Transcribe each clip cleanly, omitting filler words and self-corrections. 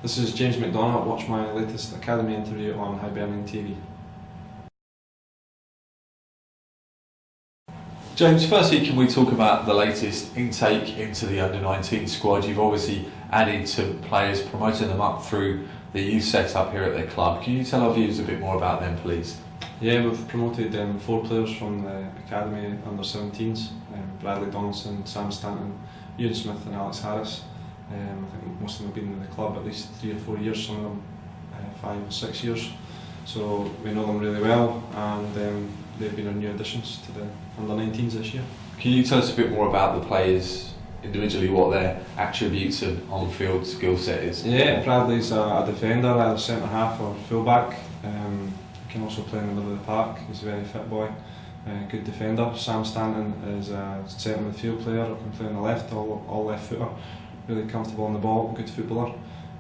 This is James McDonough. Watch my latest Academy interview on Hibernian TV. James, firstly, can we talk about the latest intake into the under-19 squad? You've obviously added some players, promoting them up through the youth setup here at the club. Can you tell our viewers a bit more about them, please? Yeah, we've promoted 4 players from the Academy under-17s. Bradley Donaldson, Sam Stanton, Ian Smith and Alex Harris. I think most of them have been in the club at least 3 or 4 years, some of them 5 or 6 years. So we know them really well, and they've been our new additions to the under-19s this year. Can you tell us a bit more about the players individually, what their attributes and on-field skill set is? Yeah, Bradley's a defender, either centre half or full-back. He can also play in the middle of the park. He's a very fit boy, good defender. Sam Stanton is a centre midfield player, can play on the left, all left footer, really comfortable on the ball, good footballer.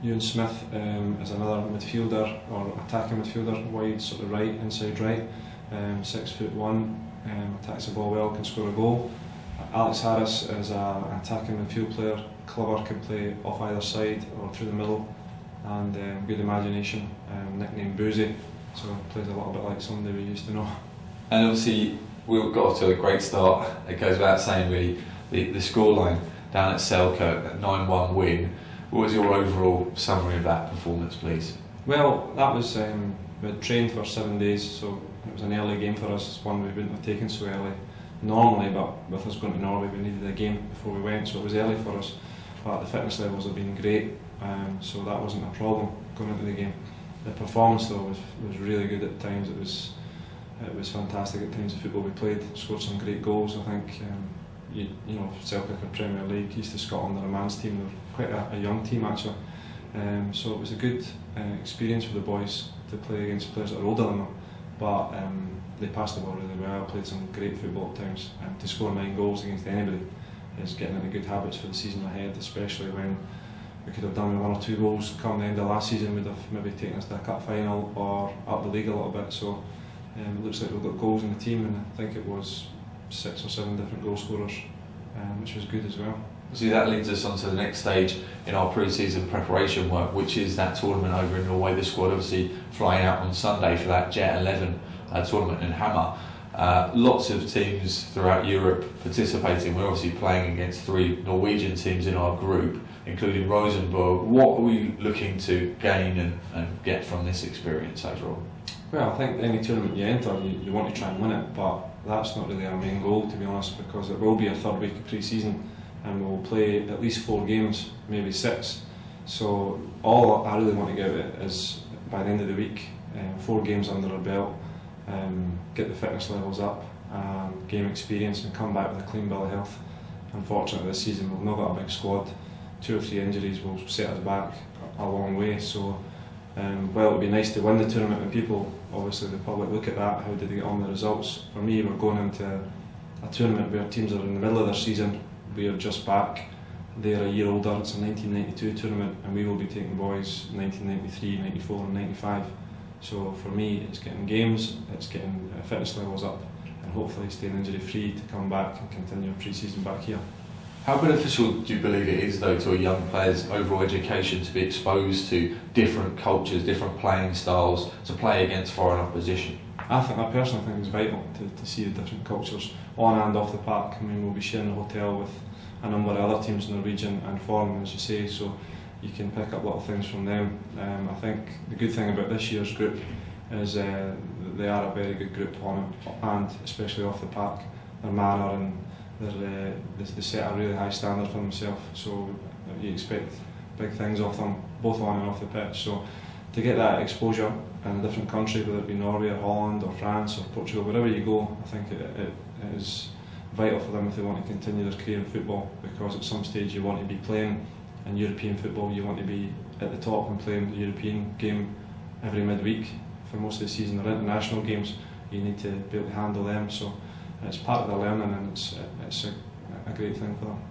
Ian Smith is another midfielder or attacking midfielder, wide sort of right, inside right, 6'1", attacks the ball well, can score a goal. Alex Harris is an attacking midfield player, clever, can play off either side or through the middle, and good imagination, nicknamed Boozy, so plays a little bit like somebody we used to know. And obviously we got off to a great start. It goes without saying really, the scoreline down at Selkirk, that 9-1 win. What was your overall summary of that performance, please? Well, that was, we had trained for 7 days, so it was an early game for us, one we wouldn't have taken so early normally, but with us going to Norway we needed a game before we went, so it was early for us. But the fitness levels have been great, so that wasn't a problem going into the game. The performance though was really good at times. It was fantastic at times. The football we played, scored some great goals. I think you know, Celtic are Premier League, East of Scotland, they're a man's team. They're quite a young team actually. So it was a good experience for the boys to play against players that are older than them. But they passed the ball really well, played some great football at times. To score 9 goals against anybody is getting into good habits for the season ahead, especially when we could have done 1 or 2 goals come the end of last season, would have maybe taken us to a cup final or up the league a little bit. So it looks like we've got goals in the team, and I think it was 6 or 7 different goal scorers, which was good as well. See, that leads us on to the next stage in our pre-season preparation work, which is that tournament over in Norway. The squad obviously flying out on Sunday for that Jet 11 tournament in Hammer. Lots of teams throughout Europe participating. We're obviously playing against 3 Norwegian teams in our group, including Rosenborg. What are we looking to gain and get from this experience overall? Well, I think any tournament you enter, you want to try and win it, but that's not really our main goal, to be honest, because it will be a 3rd week of pre-season and we'll play at least 4 games, maybe 6. So all I really want to get out of it is, by the end of the week, 4 games under our belt, get the fitness levels up, game experience, and come back with a clean bill of health. Unfortunately this season we've not got a big squad. 2 or 3 injuries will set us back a long way. So well, it would be nice to win the tournament, and people, obviously the public, look at that, how did they get on the results. For me, we're going into a tournament where teams are in the middle of their season, we are just back, they're a year older, it's a 1992 tournament, and we will be taking boys 1993, 94 and 95. So for me, it's getting games, it's getting fitness levels up, and hopefully staying injury free to come back and continue pre-season back here. How beneficial do you believe it is though to a young player's overall education to be exposed to different cultures, different playing styles, to play against foreign opposition? I personally think it's vital to see the different cultures on and off the park. I mean, we'll be sharing a hotel with a number of other teams in the region and foreign, as you say, so you can pick up a lot of things from them. I think the good thing about this year's group is they are a very good group on and especially off the park. Their manner and they set a really high standard for themselves, so you expect big things off them, both on and off the pitch. So to get that exposure in a different country, whether it be Norway or Holland or France or Portugal, wherever you go, I think it is vital for them if they want to continue their career in football, because at some stage you want to be playing in European football, you want to be at the top and playing the European game every midweek for most of the season. Or international games, you need to be able to handle them, so it's part of their learning, and it's a great thing for them.